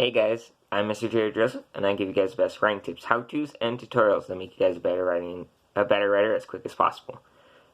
Hey guys, I'm MrJCallMeJoker, and I give you guys the best writing tips, how-tos, and tutorials that make you guys a better writer as quick as possible.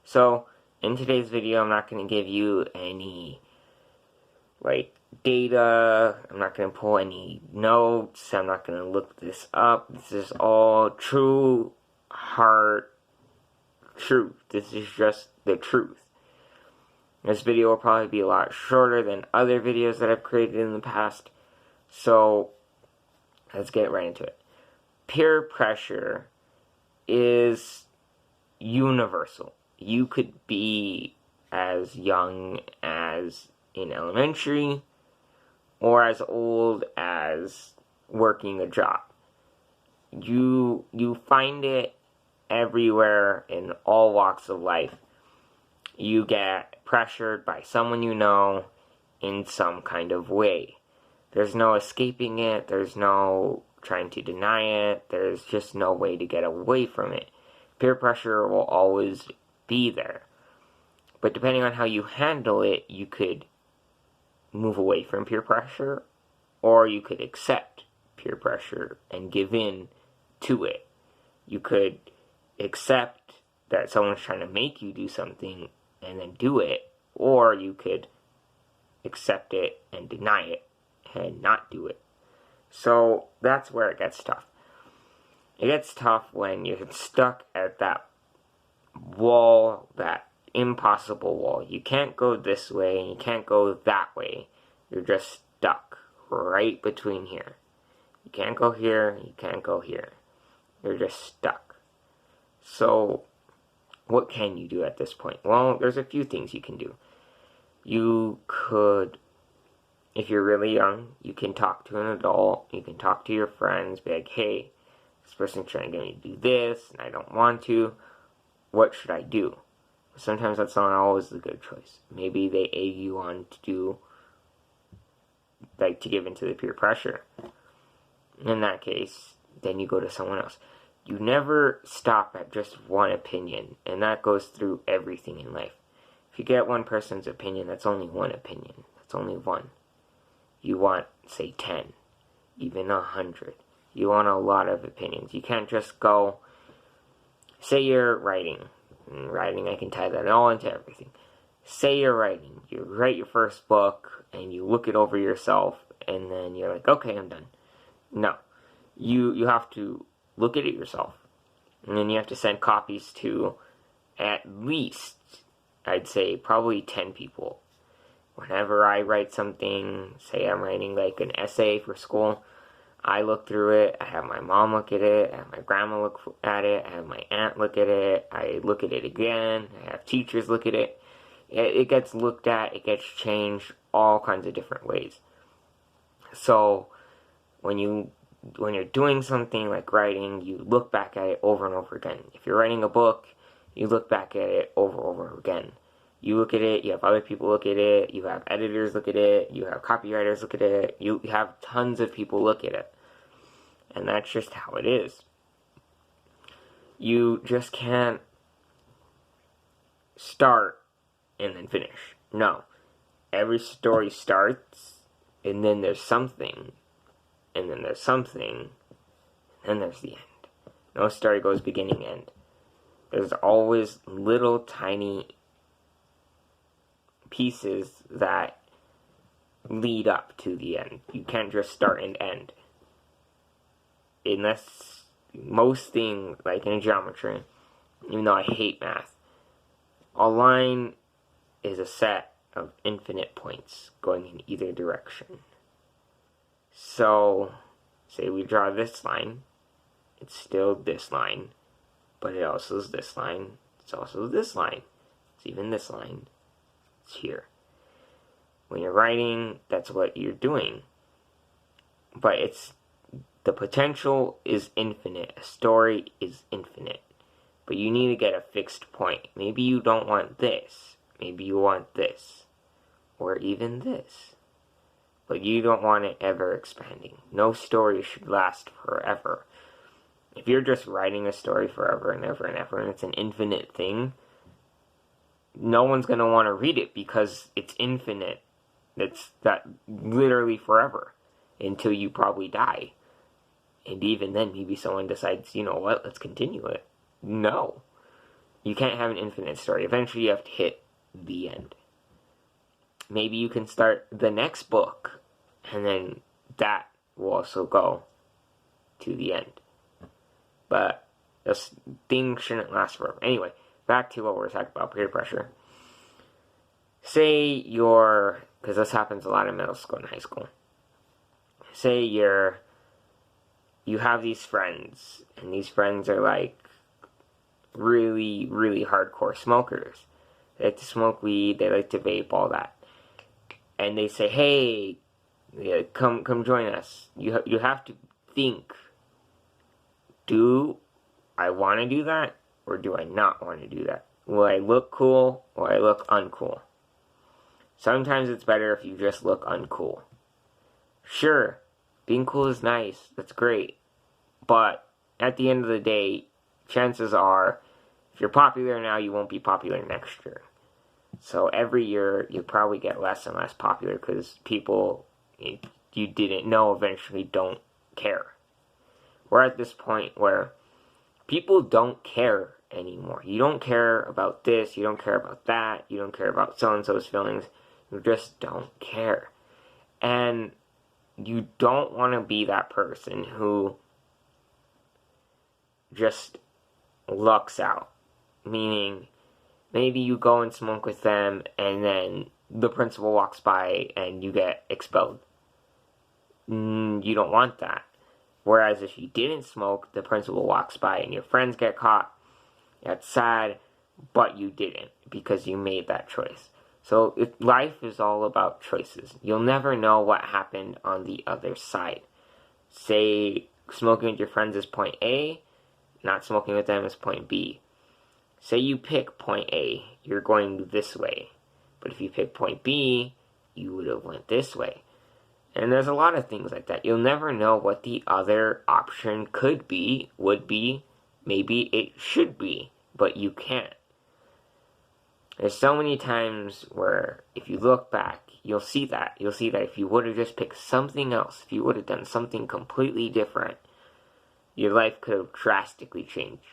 So, in today's video, I'm not going to give you any, data, I'm not going to pull any notes, I'm not going to look this up. This is all true, heart truth. This is just the truth. This video will probably be a lot shorter than other videos that I've created in the past. So, let's get right into it. Peer pressure is universal. You could be as young as in elementary or as old as working a job. You find it everywhere in all walks of life. You get pressured by someone you know in some kind of way. There's no escaping it, there's no trying to deny it, there's just no way to get away from it. Peer pressure will always be there. But depending on how you handle it, you could move away from peer pressure, or you could accept peer pressure and give in to it. You could accept that someone's trying to make you do something and then do it, or you could accept it and deny it and not do it. So that's where it gets tough. It gets tough when you're stuck at that wall, that impossible wall. You can't go this way and you can't go that way. You're just stuck right between here. You can't go here, you can't go here. You're just stuck. So what can you do at this point? Well, there's a few things you can do. You could, if you're really young, you can talk to an adult, you can talk to your friends, be like, hey, this person's trying to get me to do this, and I don't want to. What should I do? Sometimes that's not always the good choice. Maybe they egg you on to do, to give into the peer pressure. In that case, then you go to someone else. You never stop at just one opinion, and that goes through everything in life. If you get one person's opinion, that's only one opinion. That's only one. You want, say, 10, even 100. You want a lot of opinions. You can't just go, say you're writing. And writing, I can tie that all into everything. Say you're writing. You write your first book, and you look it over yourself, and then you're like, okay, I'm done. No. You have to look at it yourself. And then you have to send copies to at least, I'd say, probably 10 people. Whenever I write something, say I'm writing like an essay for school, I look through it, I have my mom look at it, I have my grandma look at it, I have my aunt look at it, I look at it again, I have teachers look at it. It gets looked at, it gets changed all kinds of different ways. So, when you're doing something like writing, you look back at it over and over again. If you're writing a book, you look back at it over and over again. You look at it, you have other people look at it, you have editors look at it, you have copywriters look at it, you have tons of people look at it. And that's just how it is. You just can't start and then finish. No. Every story starts, and then there's something, and then there's something, and then there's the end. No story goes beginning, end. There's always little tiny pieces that lead up to the end. You can't just start and end. Unless most things, like in geometry, even though I hate math, a line is a set of infinite points going in either direction. So, say we draw this line, it's still this line, but it also is this line, it's also this line, it's even this line. Here. When you're writing, that's what you're doing. But the potential is infinite. A story is infinite. But you need to get a fixed point. Maybe you don't want this. Maybe you want this. Or even this. But you don't want it ever expanding. No story should last forever. If you're just writing a story forever and ever and ever, and it's an infinite thing, no one's going to want to read it because it's infinite. It's that literally forever. until you probably die. And even then, maybe someone decides, you know what, let's continue it. No. You can't have an infinite story. Eventually, you have to hit the end. Maybe you can start the next book, and then that will also go to the end. But this thing shouldn't last forever. Anyway, back to what we were talking about, peer pressure. Say you're, because this happens a lot in middle school and high school. Say you have these friends, and these friends are like really, really hardcore smokers. They like to smoke weed, they like to vape, all that. And they say, hey, come join us. You have to think, do I want to do that, or do I not want to do that? Will I look cool, or I look uncool? Sometimes it's better if you just look uncool. Sure, being cool is nice, that's great. But at the end of the day, chances are, if you're popular now, you won't be popular next year. So every year, you probably get less and less popular because people you didn't know eventually don't care. We're at this point where people don't care anymore. You don't care about this, you don't care about that, you don't care about so-and-so's feelings. You just don't care. And you don't want to be that person who just lucks out. Meaning, maybe you go and smoke with them, and then the principal walks by and you get expelled. You don't want that. Whereas if you didn't smoke, the principal walks by and your friends get caught. That's sad, but you didn't because you made that choice. So life is all about choices. You'll never know what happened on the other side. Say smoking with your friends is point A, not smoking with them is point B. Say you pick point A, you're going this way. But if you pick point B, you would have went this way. And there's a lot of things like that. You'll never know what the other option could be, would be, maybe it should be, but you can't. There's so many times where if you look back, you'll see that. You'll see that if you would have just picked something else, if you would have done something completely different, your life could have drastically changed.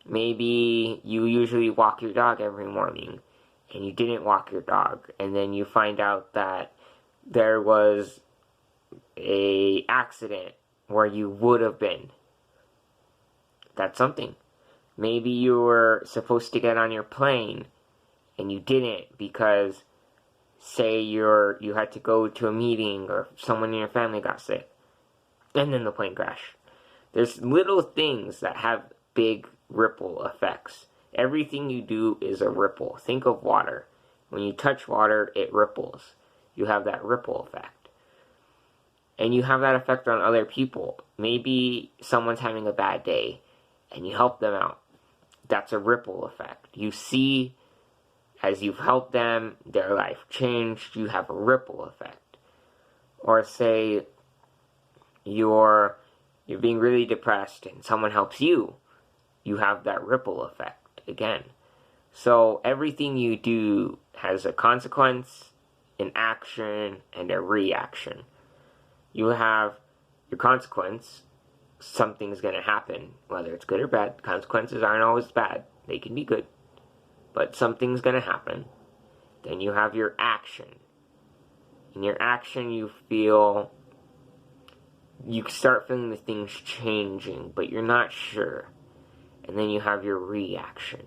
Maybe you usually walk your dog every morning, and you didn't walk your dog, and then you find out that there was an accident where you would have been. That's something. Maybe you were supposed to get on your plane, and you didn't because, say, you had to go to a meeting, or someone in your family got sick, and then the plane crashed. There's little things that have big ripple effects. Everything you do is a ripple. Think of water. When you touch water, it ripples. You have that ripple effect. And you have that effect on other people. Maybe someone's having a bad day, and you help them out. That's a ripple effect. You see, as you've helped them, their life changed, you have a ripple effect. Or say, you're being really depressed, and someone helps you. You have that ripple effect again. So everything you do has a consequence, an action, and a reaction. You have your consequence, something's going to happen, whether it's good or bad. Consequences aren't always bad, they can be good, but something's going to happen. Then you have your action. In your action, you start feeling the things changing, but you're not sure. And then you have your reaction.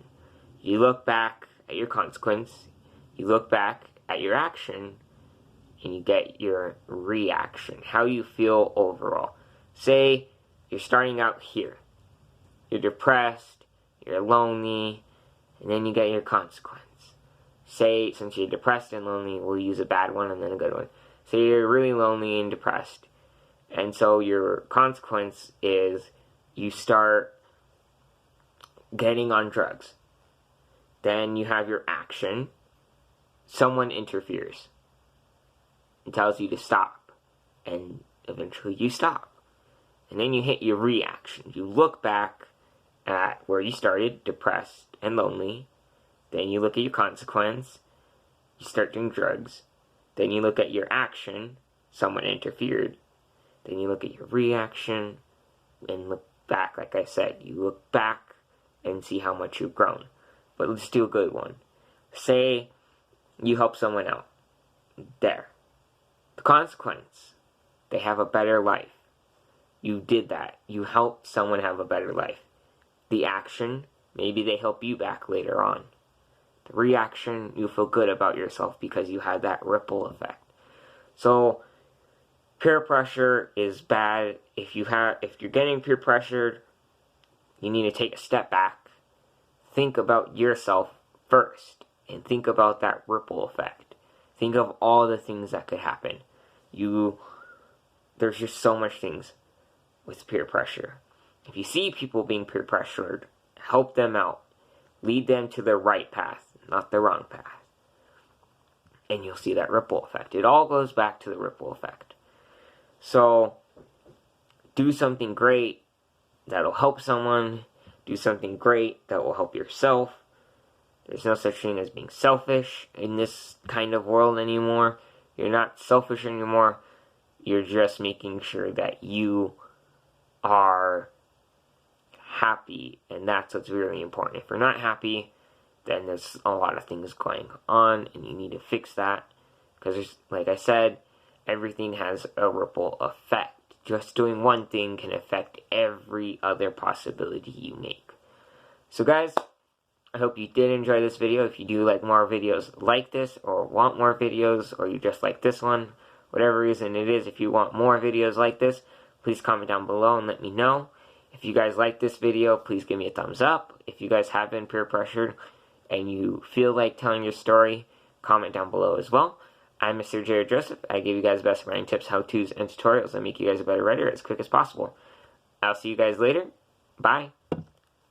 You look back at your consequence, you look back at your action, and you get your reaction. How you feel overall. Say you're starting out here. You're depressed, you're lonely, and then you get your consequence. Say, since you're depressed and lonely, we'll use a bad one and then a good one. Say you're really lonely and depressed, and so your consequence is you start getting on drugs. Then you have your action. Someone interferes and tells you to stop, and eventually you stop. And then you hit your reaction. You look back at where you started, depressed and lonely. Then you look at your consequence. You start doing drugs. Then you look at your action. someone interfered. Then you look at your reaction and look back. Like I said, you look back and see how much you've grown. But let's do a good one. Say you help someone out. There. The consequence, they have a better life. You did that. You helped someone have a better life. The action, maybe they help you back later on. The reaction, you feel good about yourself because you had that ripple effect. So peer pressure is bad. If you're getting peer pressured, you need to take a step back. Think about yourself first and think about that ripple effect. Think of all the things that could happen. There's just so much things with peer pressure. If you see people being peer pressured, help them out. Lead them to the right path, not the wrong path. And you'll see that ripple effect. It all goes back to the ripple effect. So, do something great that'll help someone. Do something great that will help yourself. There's no such thing as being selfish in this kind of world anymore. You're not selfish anymore. You're just making sure that you are happy, and that's what's really important. If you're not happy, then there's a lot of things going on, and you need to fix that. Because, like I said, everything has a ripple effect. Just doing one thing can affect every other possibility you make. So guys, I hope you did enjoy this video. If you do like more videos like this, or want more videos, or you just like this one, whatever reason it is, if you want more videos like this, please comment down below and let me know. If you guys like this video, please give me a thumbs up. If you guys have been peer pressured and you feel like telling your story, comment down below as well. I'm Mr. J. Joseph. I give you guys best writing tips, how-tos, and tutorials that make you guys a better writer as quick as possible. I'll see you guys later. Bye.